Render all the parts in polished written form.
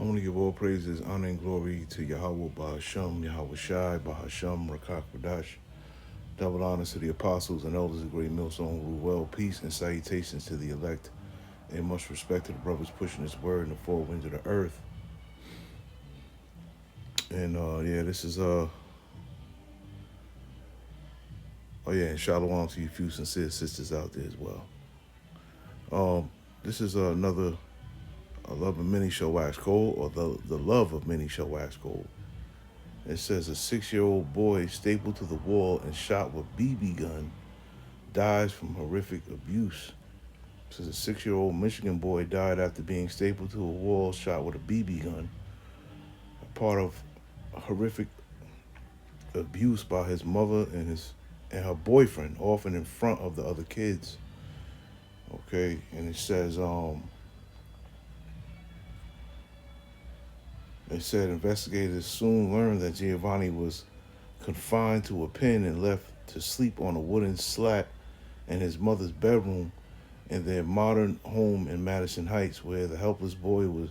I want to give all praises, honor, and glory to Yahweh Bahasham, Yahweh Shai, Bahasham, Rakak Radash. Double honors to the apostles and elders of Great Millstone who rule well. Peace and salutations to the elect. And much respect to the brothers pushing this word in the four winds of the earth. And yeah, this is oh yeah, and shalom to you few sincere sisters out there as well. This is another A Love of Many Shall Wax Cold, or the Love of Many Shall Wax Cold. It says a 6-year-old boy stapled to the wall and shot with BB gun dies from horrific abuse. It says a 6-year-old Michigan boy died after being stapled to a wall, shot with a BB gun, a part of horrific abuse by his mother and her boyfriend, often in front of the other kids. Okay, and it says It said investigators soon learned that Giovanni was confined to a pen and left to sleep on a wooden slat in his mother's bedroom in their modern home in Madison Heights, where the helpless boy was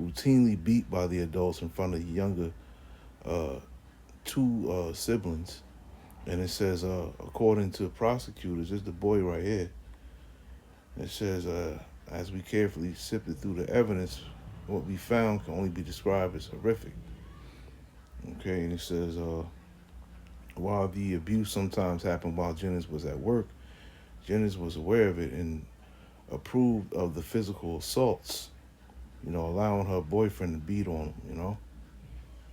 routinely beat by the adults in front of the younger two siblings. And it says, according to prosecutors, it's the boy right here. It says, as we carefully sifted through the evidence, what we found can only be described as horrific. Okay, and it says, while the abuse sometimes happened while Jennings was at work, Jennings was aware of it and approved of the physical assaults, allowing her boyfriend to beat on him.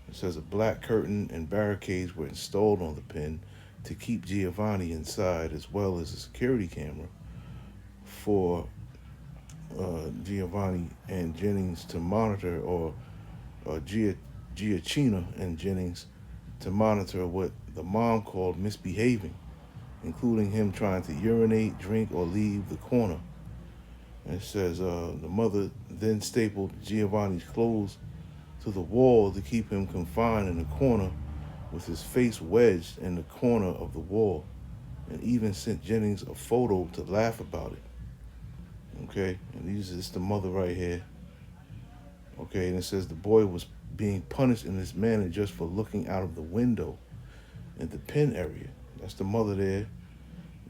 It says a black curtain and barricades were installed on the pen to keep Giovanni inside, as well as a security camera for Giovanni and Jennings to monitor, or Giacchina and Jennings to monitor what the mom called misbehaving, including him trying to urinate, drink, or leave the corner. And it says the mother then stapled Giovanni's clothes to the wall to keep him confined in the corner with his face wedged in the corner of the wall, and even sent Jennings a photo to laugh about it. Okay, and this is the mother right here. Okay, and it says the boy was being punished in this manner just for looking out of the window in the pen area. That's the mother there.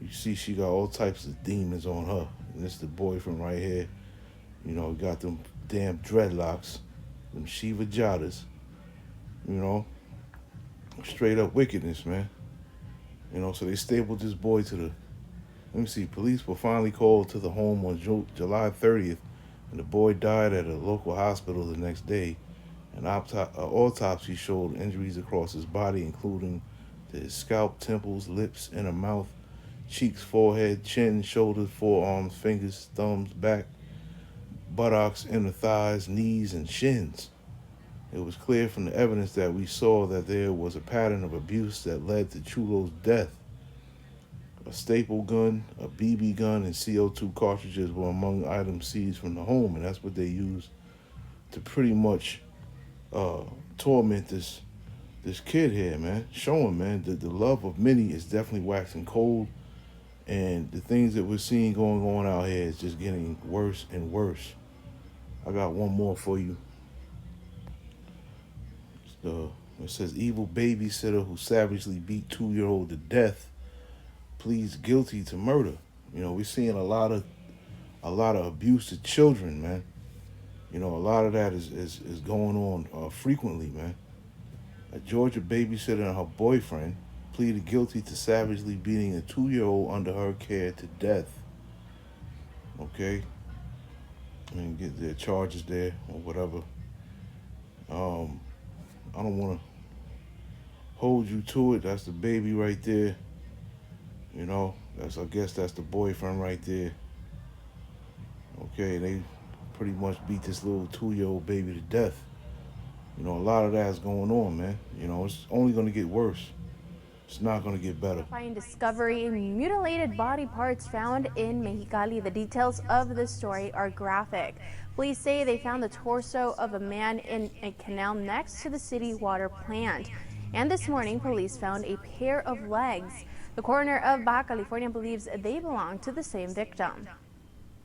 You see she got all types of demons on her. And this is the boyfriend right here. Got them damn dreadlocks, them Shiva Jadas, straight up wickedness, man. So they stapled this boy to the, let me see, police were finally called to the home on July 30th, and the boy died at a local hospital the next day. An autopsy showed injuries across his body, including to his scalp, temples, lips, inner mouth, cheeks, forehead, chin, shoulders, forearms, fingers, thumbs, back, buttocks, inner thighs, knees, and shins. It was clear from the evidence that we saw that there was a pattern of abuse that led to Chulo's death. A staple gun, a BB gun, and CO2 cartridges were among items seized from the home, and that's what they used to pretty much torment this kid here, man. Show him, man, that the love of many is definitely waxing cold, and the things that we're seeing going on out here is just getting worse and worse. I got one more for you. It says evil babysitter who savagely beat 2-year-old to death pleads guilty to murder. We're seeing a lot of abuse to children, man. A lot of that is going on frequently, man. A Georgia babysitter and her boyfriend pleaded guilty to savagely beating a 2-year-old under her care to death. Okay? And get their charges there or whatever. I don't want to hold you to it. That's the baby right there. I guess that's the boyfriend right there. Okay, they pretty much beat this little 2-year-old baby to death. A lot of that's going on, man. It's only going to get worse. It's not going to get better. Discovery, mutilated body parts found in Mexicali. The details of the story are graphic. Police say they found the torso of a man in a canal next to the city water plant. And this morning, police found a pair of legs. The coroner of Baja California believes they belong to the same victim.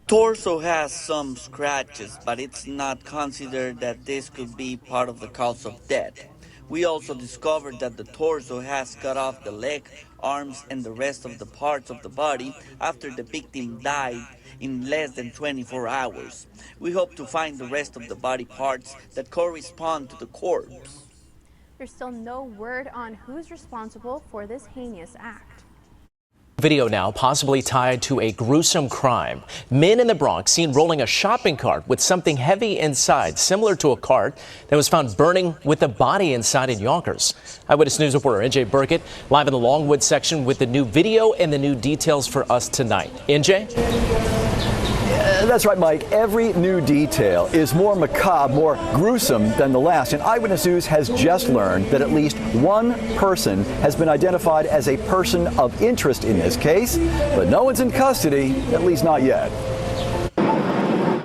Torso has some scratches, but it's not considered that this could be part of the cause of death. We also discovered that the torso has cut off the leg, arms, and the rest of the parts of the body after the victim died in less than 24 hours. We hope to find the rest of the body parts that correspond to the corpse. There's still no word on who's responsible for this heinous act. Video now possibly tied to a gruesome crime. Men in the Bronx seen rolling a shopping cart with something heavy inside, similar to a cart that was found burning with the body inside in Yonkers. Eyewitness News reporter NJ Burkett live in the Longwood section with the new video and the new details for us tonight. NJ? That's right, Mike. Every new detail is more macabre, more gruesome than the last. And Eyewitness News has just learned that at least one person has been identified as a person of interest in this case, but no one's in custody, at least not yet.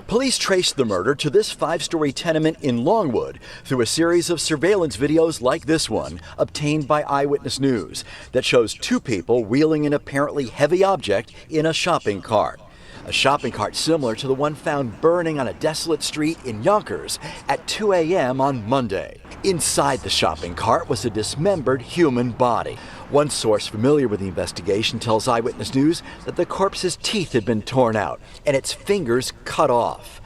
Police traced the murder to this 5-story tenement in Longwood through a series of surveillance videos like this one, obtained by Eyewitness News, that shows two people wheeling an apparently heavy object in a shopping cart. A shopping cart similar to the one found burning on a desolate street in Yonkers at 2 a.m. on Monday. Inside the shopping cart was a dismembered human body. One source familiar with the investigation tells Eyewitness News that the corpse's teeth had been torn out and its fingers cut off.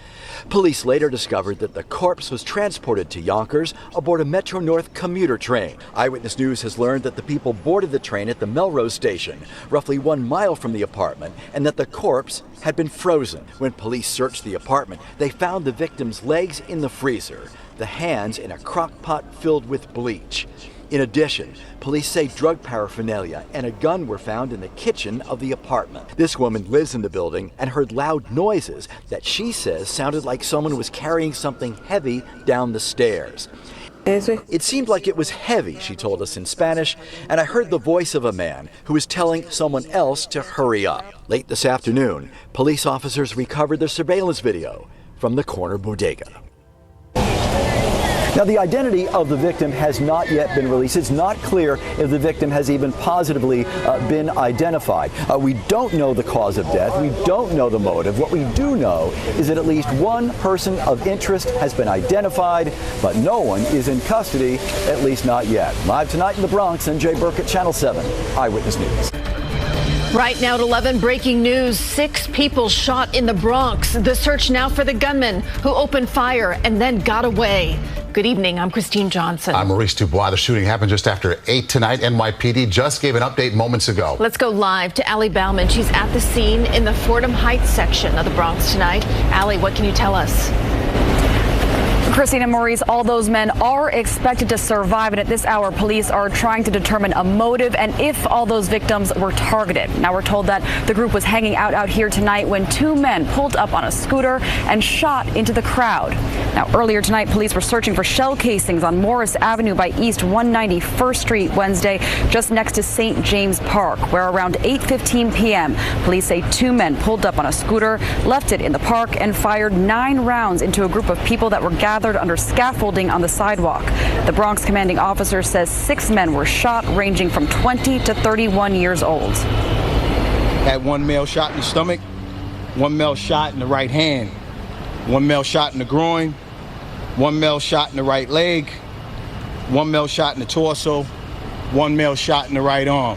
Police later discovered that the corpse was transported to Yonkers aboard a Metro North commuter train. Eyewitness News has learned that the people boarded the train at the Melrose station, roughly 1 mile from the apartment, and that the corpse had been frozen. When police searched the apartment, they found the victim's legs in the freezer, the hands in a crock pot filled with bleach. In addition, police say drug paraphernalia and a gun were found in the kitchen of the apartment. This woman lives in the building and heard loud noises that she says sounded like someone was carrying something heavy down the stairs. It seemed like it was heavy, she told us in Spanish, and I heard the voice of a man who was telling someone else to hurry up. Late this afternoon, police officers recovered the surveillance video from the corner bodega. Now, the identity of the victim has not yet been released. It's not clear if the victim has even positively been identified. We don't know the cause of death. We don't know the motive. What we do know is that at least one person of interest has been identified, but no one is in custody, at least not yet. Live tonight in the Bronx, NJ Burkett, Channel 7, Eyewitness News. Right now at 11, breaking news, 6 people shot in the Bronx. The search now for the gunman who opened fire and then got away. Good evening, I'm Christine Johnson. I'm Maurice Dubois. The shooting happened just after 8 tonight. NYPD just gave an update moments ago. Let's go live to Allie Bauman. She's at the scene in the Fordham Heights section of the Bronx tonight. Allie, what can you tell us? Christine and Maurice, all those men are expected to survive, and at this hour, police are trying to determine a motive and if all those victims were targeted. Now, we're told that the group was hanging out here tonight when 2 men pulled up on a scooter and shot into the crowd. Now, earlier tonight, police were searching for shell casings on Morris Avenue by East 191st Street Wednesday, just next to St. James Park, where around 8:15 p.m., police say 2 men pulled up on a scooter, left it in the park, and fired 9 rounds into a group of people that were gathered under scaffolding on the sidewalk. The Bronx commanding officer says 6 men were shot, ranging from 20 to 31 years old. Had 1 male shot in the stomach, 1 male shot in the right hand, 1 male shot in the groin, 1 male shot in the right leg, 1 male shot in the torso, 1 male shot in the right arm.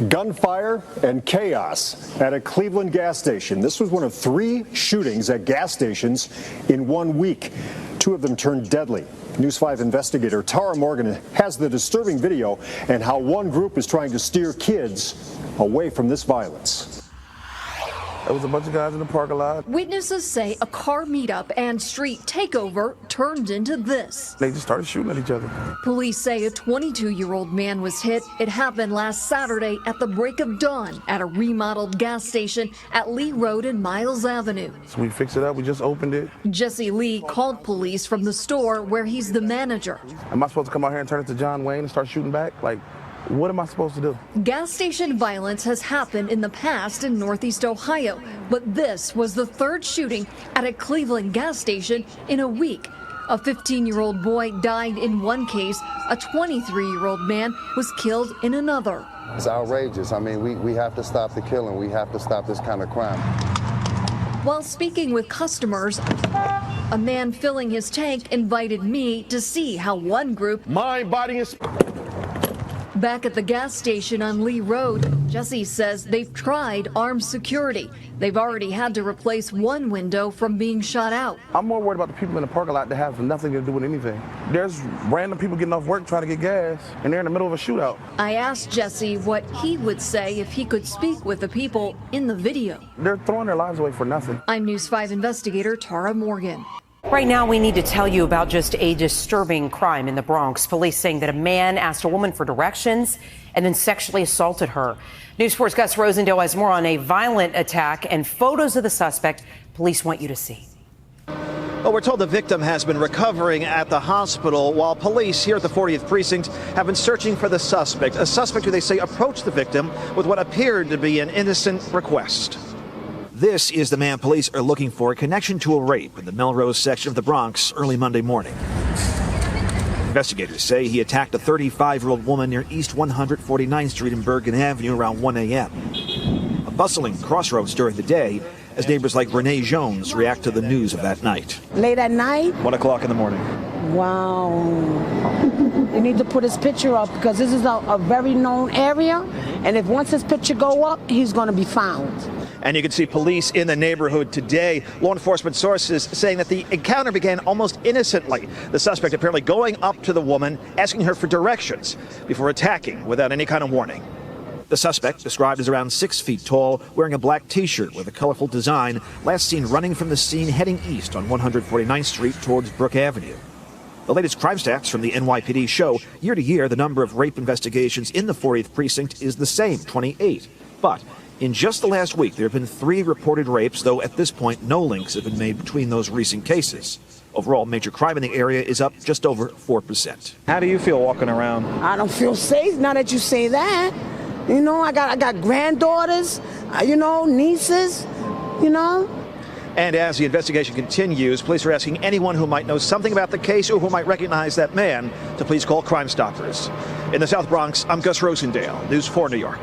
Gunfire and chaos at a Cleveland gas station. This was one of 3 shootings at gas stations in 1 week. 2 of them turned deadly. News 5 investigator Tara Morgan has the disturbing video and how one group is trying to steer kids away from this violence. There was a bunch of guys in the parking lot. Witnesses say a car meetup and street takeover turned into this. They just started shooting at each other. Police say a 22-year-old man was hit. It happened last Saturday at the break of dawn at a remodeled gas station at Lee Road and Miles Avenue. So we fixed it up. We just opened it. Jesse Lee called police from the store where he's the manager. Am I supposed to come out here and turn it to John Wayne and start shooting back? Like, what am I supposed to do? Gas station violence has happened in the past in Northeast Ohio, but this was the 3rd shooting at a Cleveland gas station in a week. A 15-year-old boy died in one case. A 23-year-old man was killed in another. It's outrageous. I mean, we have to stop the killing. We have to stop this kind of crime. While speaking with customers, a man filling his tank invited me to see how one group back at the gas station on Lee Road. Jesse says they've tried armed security. They've already had to replace one window from being shot out. I'm more worried about the people in the parking lot that have nothing to do with anything. There's random people getting off work trying to get gas, and they're in the middle of a shootout. I asked Jesse what he would say if he could speak with the people in the video. They're throwing their lives away for nothing. I'm News 5 investigator Tara Morgan. Right now, we need to tell you about just a disturbing crime in the Bronx. Police saying that a man asked a woman for directions and then sexually assaulted her. News 4's Gus Rosendale has more on a violent attack and photos of the suspect police want you to see. Well, we're told the victim has been recovering at the hospital while police here at the 40th Precinct have been searching for the suspect, a suspect who they say approached the victim with what appeared to be an innocent request. This is the man police are looking for in connection to a rape in the Melrose section of the Bronx early Monday morning. Investigators say he attacked a 35-year-old woman near East 149th Street and Bergen Avenue around 1 a.m. A bustling crossroads during the day as neighbors like Renee Jones react to the news of that night. Late at night? 1 o'clock in the morning. Wow. You need to put his picture up because this is a very known area, and if once his picture go up, he's going to be found. And you can see police in the neighborhood today. Law enforcement sources saying that the encounter began almost innocently. The suspect apparently going up to the woman, asking her for directions before attacking without any kind of warning. The suspect, described as around 6 feet tall, wearing a black T-shirt with a colorful design, last seen running from the scene heading east on 149th Street towards Brook Avenue. The latest crime stats from the NYPD show year to year the number of rape investigations in the 40th Precinct is the same, 28. But in just the last week, there have been 3 reported rapes, though at this point, no links have been made between those recent cases. Overall, major crime in the area is up just over 4%. How do you feel walking around? I don't feel safe now that you say that. You know, I got granddaughters, nieces, And as the investigation continues, police are asking anyone who might know something about the case or who might recognize that man to please call Crime Stoppers. In the South Bronx, I'm Gus Rosendale, News 4 New York.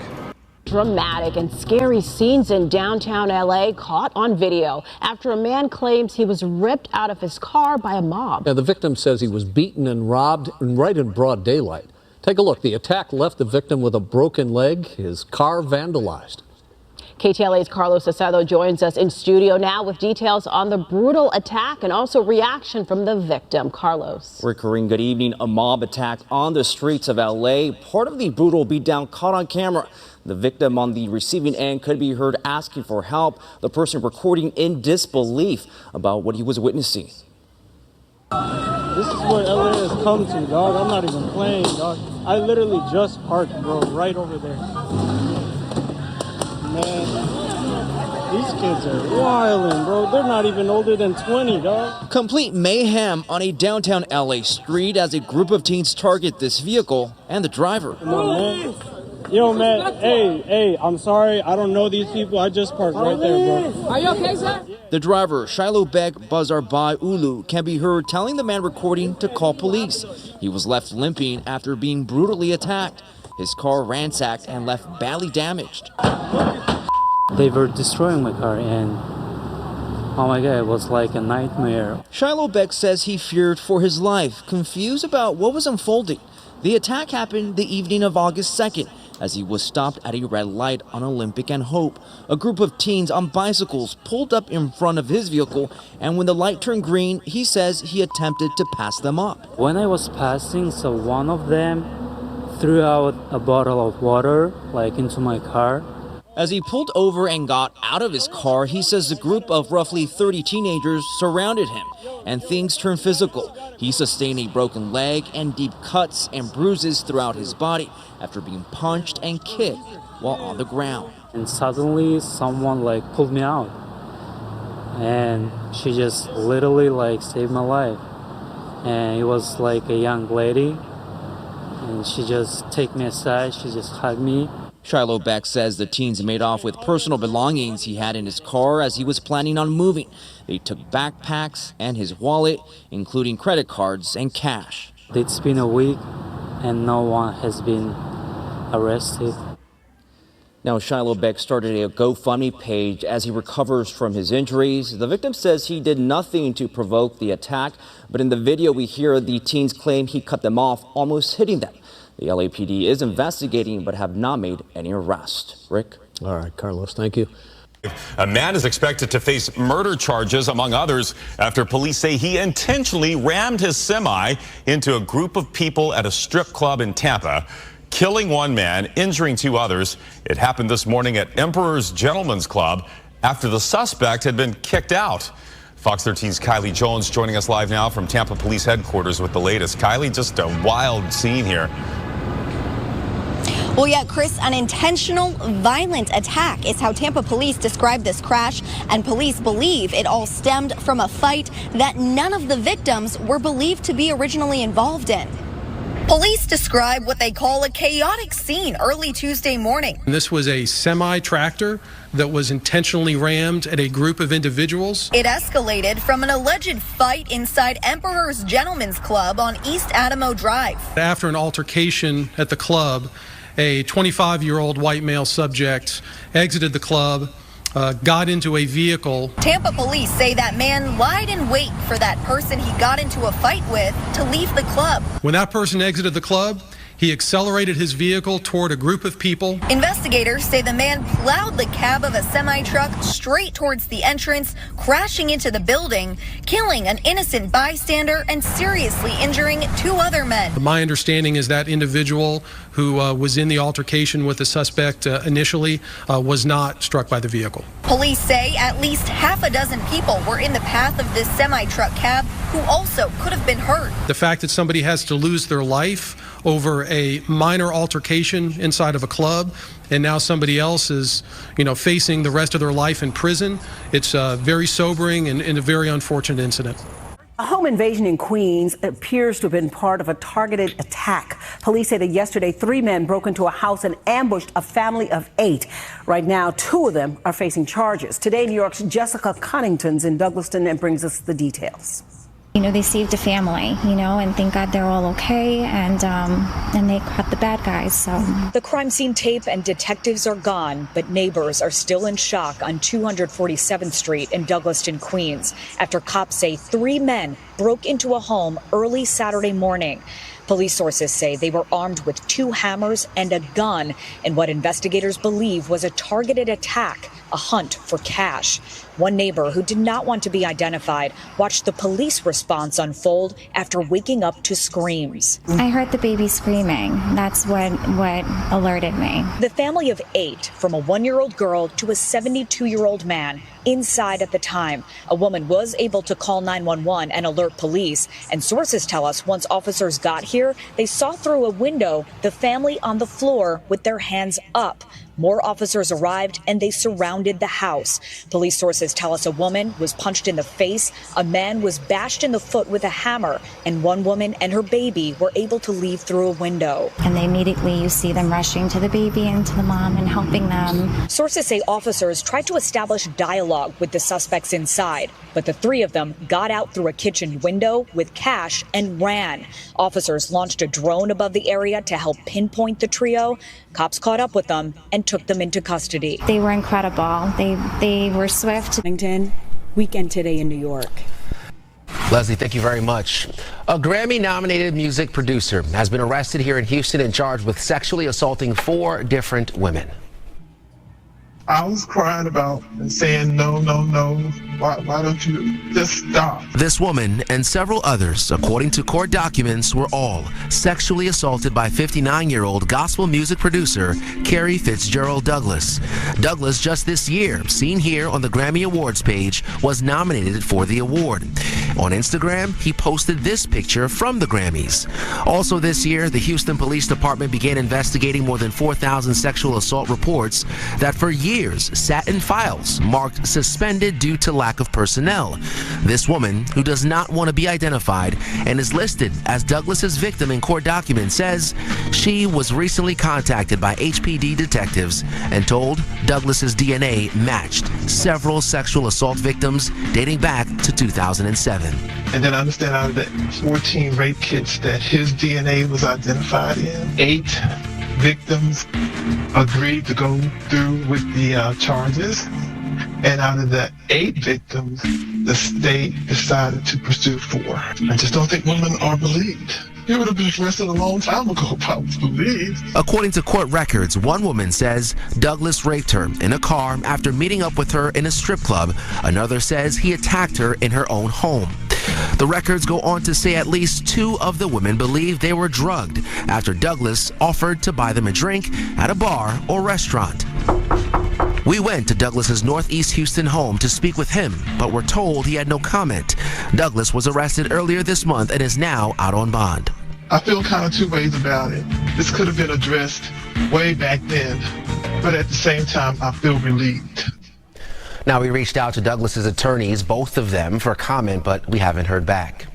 Dramatic and scary scenes in downtown LA caught on video after a man claims he was ripped out of his car by a mob. Now, the victim says he was beaten and robbed right in broad daylight. Take a look. The attack left the victim with a broken leg, his car vandalized. KTLA's Carlos Acedo joins us in studio now with details on the brutal attack and also reaction from the victim. Carlos. Rick Kareem, good evening. A mob attack on the streets of LA. Part of the brutal beatdown caught on camera. The victim on the receiving end could be heard asking for help. The person recording in disbelief about what he was witnessing. This is what LA has come to, dog. I'm not even playing, dog. I literally just parked, bro, right over there. Man, these kids are wildin', bro. They're not even older than 20, dog. Complete mayhem on a downtown LA street as a group of teens target this vehicle and the driver. Come on, man. Yo, man, hey, I'm sorry. I don't know these people. I just parked right there, bro. Are you okay, sir? The driver, Shiloh Beck Bazarbai Ulu, can be heard telling the man recording to call police. He was left limping after being brutally attacked. His car ransacked and left badly damaged. They were destroying my car and oh my God, it was like a nightmare. Shiloh Beck says he feared for his life, confused about what was unfolding. The attack happened the evening of August 2nd as he was stopped at a red light on Olympic and Hope. A group of teens on bicycles pulled up in front of his vehicle, and when the light turned green, he says he attempted to pass them up. When I was passing, so one of them threw out a bottle of water like into my car. As he pulled over and got out of his car, he says a group of roughly 30 teenagers surrounded him, and things turned physical. He sustained a broken leg and deep cuts and bruises throughout his body after being punched and kicked while on the ground. And suddenly someone pulled me out, and she just literally saved my life. And it was a young lady, and she just took me aside, she just hugged me. Shiloh Beck says the teens made off with personal belongings he had in his car as he was planning on moving. They took backpacks and his wallet, including credit cards and cash. It's been a week and no one has been arrested. Now, Shiloh Beck started a GoFundMe page as he recovers from his injuries. The victim says he did nothing to provoke the attack, but in the video we hear the teens claim he cut them off, almost hitting them. The LAPD is investigating but have not made any arrests. Rick? All right, Carlos, thank you. A man is expected to face murder charges, among others, after police say he intentionally rammed his semi into a group of people at a strip club in Tampa, killing one man, injuring two others. It happened this morning at Emperor's Gentlemen's Club after the suspect had been kicked out. Fox 13's Kylie Jones joining us live now from Tampa Police Headquarters with the latest. Kylie, just a wild scene here. Well, yeah, Chris, an intentional violent attack is how Tampa police described this crash, and police believe it all stemmed from a fight that none of the victims were believed to be originally involved in. Police describe what they call a chaotic scene early Tuesday morning. This was a semi-tractor that was intentionally rammed at a group of individuals. It escalated from an alleged fight inside Emperor's Gentlemen's Club on East Adamo Drive. After an altercation at the club, a 25-year-old white male subject exited the club, got into a vehicle. Tampa police say that man lied in wait for that person he got into a fight with to leave the club. When that person exited the club, he accelerated his vehicle toward a group of people. Investigators say the man plowed the cab of a semi-truck straight towards the entrance, crashing into the building, killing an innocent bystander and seriously injuring two other men. My understanding is that individual who was in the altercation with the suspect initially was not struck by the vehicle. Police say at least half a dozen people were in the path of this semi-truck cab who also could have been hurt. The fact that somebody has to lose their life over a minor altercation inside of a club, and now somebody else is, facing the rest of their life in prison, it's very sobering and a very unfortunate incident. A home invasion in Queens appears to have been part of a targeted attack. Police say that yesterday 3 men broke into a house and ambushed a family of 8. Right now, 2 of them are facing charges. Today, New York's Jessica Cunnington's in Douglaston and brings us the details. They saved a family, and thank God they're all okay, and they caught the bad guys, so. The crime scene tape and detectives are gone, but neighbors are still in shock on 247th Street in Douglaston, Queens, after cops say 3 men broke into a home early Saturday morning. Police sources say they were armed with 2 hammers and a gun in what investigators believe was a targeted attack, a hunt for cash. One neighbor who did not want to be identified watched the police response unfold after waking up to screams. I heard the baby screaming. That's what alerted me. The family of 8, from a 1-year-old girl to a 72-year-old man, inside at the time. A woman was able to call 911 and alert police, and sources tell us once officers got here, they saw through a window the family on the floor with their hands up. More officers arrived and they surrounded the house. Police sources tell us a woman was punched in the face, a man was bashed in the foot with a hammer, and one woman and her baby were able to leave through a window. And immediately you see them rushing to the baby and to the mom and helping them. Sources say officers tried to establish dialogue with the suspects inside, but the 3 of them got out through a kitchen window with cash and ran. Officers launched a drone above the area to help pinpoint the trio. Cops caught up with them and took them into custody. They were incredible. They were swift. Weekend today in New York. Leslie, thank you very much. A Grammy-nominated music producer has been arrested here in Houston and charged with sexually assaulting 4 different women. I was crying about and saying, no, no, no. Why don't you just stop? This woman and several others, according to court documents, were all sexually assaulted by 59-year-old gospel music producer Carrie Fitzgerald Douglas. Douglas, just this year, seen here on the Grammy Awards page, was nominated for the award. On Instagram, he posted this picture from the Grammys. Also this year, the Houston Police Department began investigating more than 4,000 sexual assault reports that for years sat in files marked suspended due to lack of personnel. This woman, who does not want to be identified and is listed as Douglas's victim in court documents, says she was recently contacted by HPD detectives and told Douglas's DNA matched several sexual assault victims dating back to 2007. And then I understand out of the 14 rape kits that his DNA was identified in, 8 victims agreed to go through with the charges. And out of the 8 victims, the state decided to pursue 4. I just don't think women are believed. He would have been arrested a long time ago if I was believed. According to court records, one woman says Douglas raped her in a car after meeting up with her in a strip club. Another says he attacked her in her own home. The records go on to say at least 2 of the women believe they were drugged after Douglas offered to buy them a drink at a bar or restaurant. We went to Douglas's Northeast Houston home to speak with him, but were told he had no comment. Douglas was arrested earlier this month and is now out on bond. I feel kind of 2 ways about it. This could have been addressed way back then, but at the same time, I feel relieved. Now, we reached out to Douglas's attorneys, both of them, for comment, but we haven't heard back.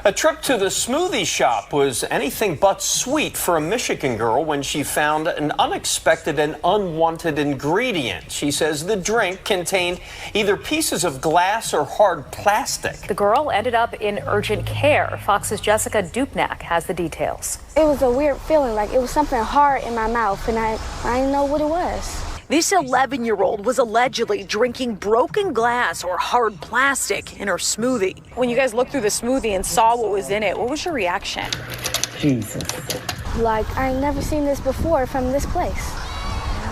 A trip to the smoothie shop was anything but sweet for a Michigan girl when she found an unexpected and unwanted ingredient. She says the drink contained either pieces of glass or hard plastic. The girl ended up in urgent care. Fox's Jessica Dupnack has the details. It was a weird feeling, like it was something hard in my mouth, and I didn't know what it was. This 11-year-old was allegedly drinking broken glass or hard plastic in her smoothie. When you guys looked through the smoothie and saw what was in it, what was your reaction? Jesus. Like, I never seen this before from this place.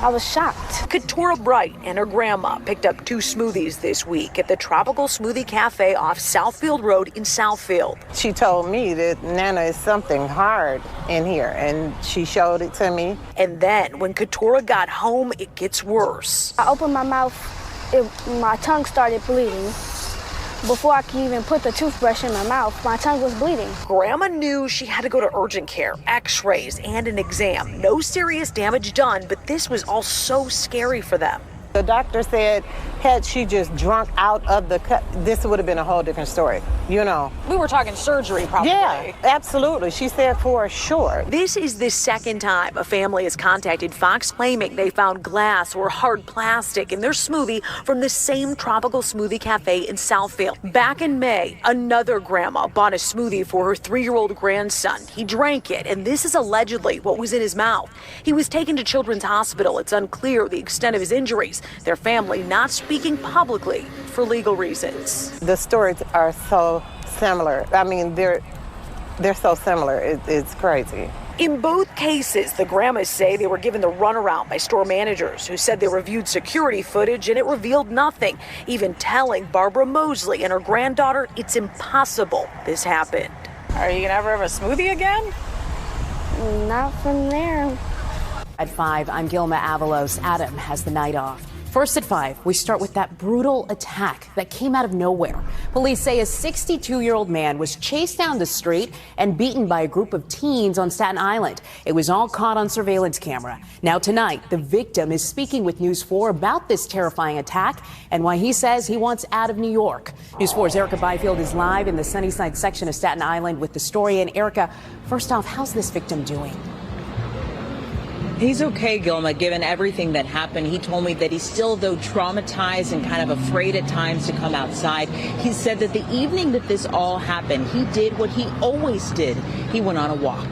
I was shocked. Keturah Bright and her grandma picked up 2 smoothies this week at the Tropical Smoothie Cafe off Southfield Road in Southfield. She told me that Nana is something hard in here, and she showed it to me. And then when Keturah got home, it gets worse. I opened my mouth, my tongue started bleeding. Before I could even put the toothbrush in my mouth, my tongue was bleeding. Grandma knew she had to go to urgent care, x-rays, and an exam. No serious damage done, but this was all so scary for them. The doctor said, had she just drunk out of the cup, this would have been a whole different story, you know. We were talking surgery, probably. Yeah, absolutely. She said for sure. This is the second time a family has contacted Fox claiming they found glass or hard plastic in their smoothie from the same Tropical Smoothie Cafe in Southfield. Back in May, another grandma bought a smoothie for her 3-year-old grandson. He drank it, and this is allegedly what was in his mouth. He was taken to Children's Hospital. It's unclear the extent of his injuries. Their family not speaking publicly for legal reasons. The stories are so similar. I mean, they're so similar. It's crazy. In both cases, the grandmas say they were given the runaround by store managers who said they reviewed security footage and it revealed nothing, even telling Barbara Mosley and her granddaughter it's impossible this happened. Are you gonna ever have a smoothie again? Not from there. At 5, I'm Gilma Avalos. Adam has the night off. First at 5, we start with that brutal attack that came out of nowhere. Police say a 62-year-old man was chased down the street and beaten by a group of teens on Staten Island. It was all caught on surveillance camera. Now tonight, the victim is speaking with News 4 about this terrifying attack and why he says he wants out of New York. News 4's Erica Byfield is live in the Sunnyside section of Staten Island with the story. And Erica, first off, how's this victim doing? He's okay, Gilma, given everything that happened. He told me that he's still, though, traumatized and kind of afraid at times to come outside. He said that the evening that this all happened, he did what he always did. He went on a walk.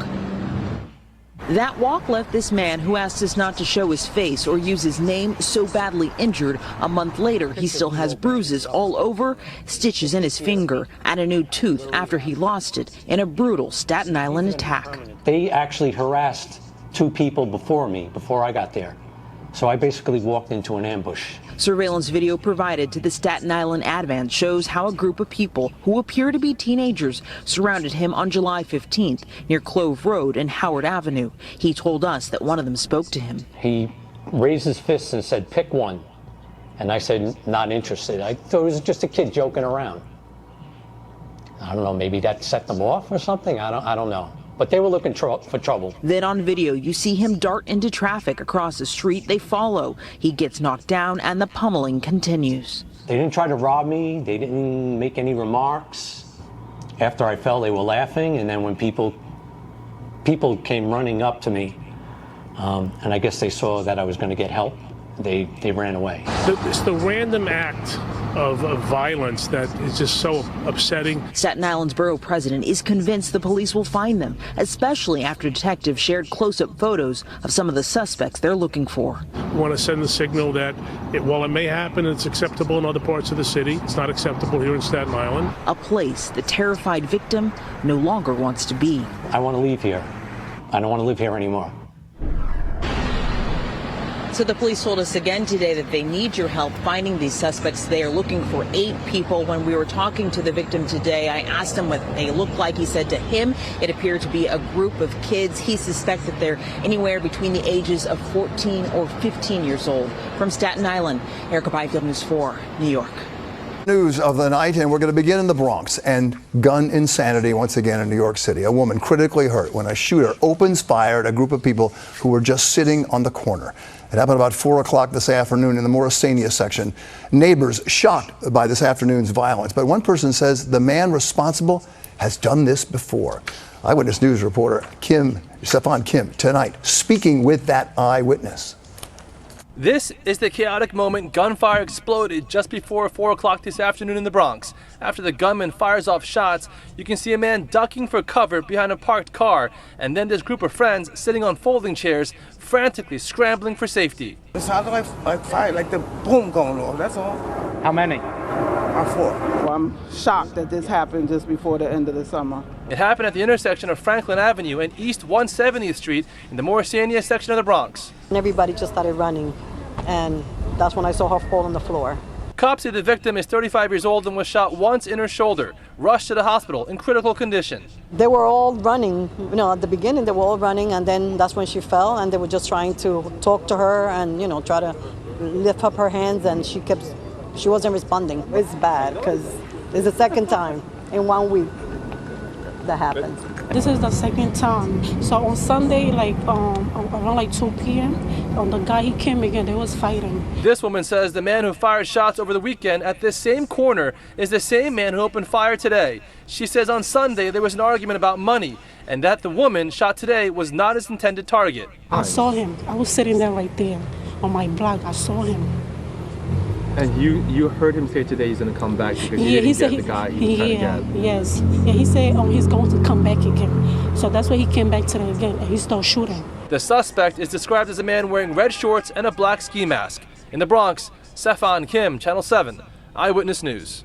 That walk left this man, who asked us not to show his face or use his name, so badly injured. A month later, he still has bruises all over, stitches in his finger, and a new tooth after he lost it in a brutal Staten Island attack. They actually harassed 2 people before me, before I got there. So I basically walked into an ambush. Surveillance video provided to the Staten Island Advance shows how a group of people who appear to be teenagers surrounded him on July 15th near Clove Road and Howard Avenue. He told us that one of them spoke to him. He raised his fists and said, "Pick one." And I said, "Not interested." I thought it was just a kid joking around. I don't know, maybe that set them off or something. I don't know. But they were looking for trouble. Then on video, you see him dart into traffic across the street. They follow. He gets knocked down and the pummeling continues. They didn't try to rob me. They didn't make any remarks. After I fell, they were laughing. And then when people came running up to me, and I guess they saw that I was going to get help. they ran away. It's the random act of violence that is just so upsetting. Staten Island's borough president is convinced the police will find them, especially after detectives shared close-up photos of some of the suspects they're looking for. We want to send the signal that while it may happen, it's acceptable in other parts of the city. It's not acceptable here in Staten Island. A place the terrified victim no longer wants to be. I want to leave here. I don't want to live here anymore. So the police told us again today that they need your help finding these suspects. They are looking for 8 people. When we were talking to the victim today, I asked him what they looked like. He said to him it appeared to be a group of kids. He suspects that they're anywhere between the ages of 14 or 15 years old. From Staten Island, Erica Byfield, News 4, New York. News of the night, and we're going to begin in the Bronx and gun insanity once again in New York City. A woman critically hurt when a shooter opens fire at a group of people who were just sitting on the corner. It happened about 4 o'clock this afternoon in the Morrisania section. Neighbors shocked by this afternoon's violence, but one person says the man responsible has done this before. Eyewitness News reporter Stefan Kim tonight speaking with that eyewitness. This is the chaotic moment gunfire exploded just before 4 o'clock this afternoon in the Bronx. After the gunman fires off shots, you can see a man ducking for cover behind a parked car, and then this group of friends sitting on folding chairs, frantically scrambling for safety. It sounded like fire, like the boom going off, that's all. How many? 4. Well, I'm shocked that this happened just before the end of the summer. It happened at the intersection of Franklin Avenue and East 170th Street in the Morrisania section of the Bronx. And everybody just started running, and that's when I saw her fall on the floor. Cops say the victim is 35 years old and was shot once in her shoulder, rushed to the hospital in critical condition. They were all running, at the beginning they were all running, and then that's when she fell, and they were just trying to talk to her and, try to lift up her hands, and she wasn't responding. It's bad because it's the second time in 1 week that happened. This is the second time. So on Sunday, around 2 p.m., the guy, he came again, they was fighting. This woman says the man who fired shots over the weekend at this same corner is the same man who opened fire today. She says on Sunday there was an argument about money and that the woman shot today was not his intended target. I saw him. I was sitting there right there on my block. I saw him. And you heard him say today he's going to come back because you didn't get the guy he was trying to get. Yes. Yeah, he said he's going to come back again. So that's why he came back today again, and he started shooting. The suspect is described as a man wearing red shorts and a black ski mask. In the Bronx, Stefan Kim, Channel 7, Eyewitness News.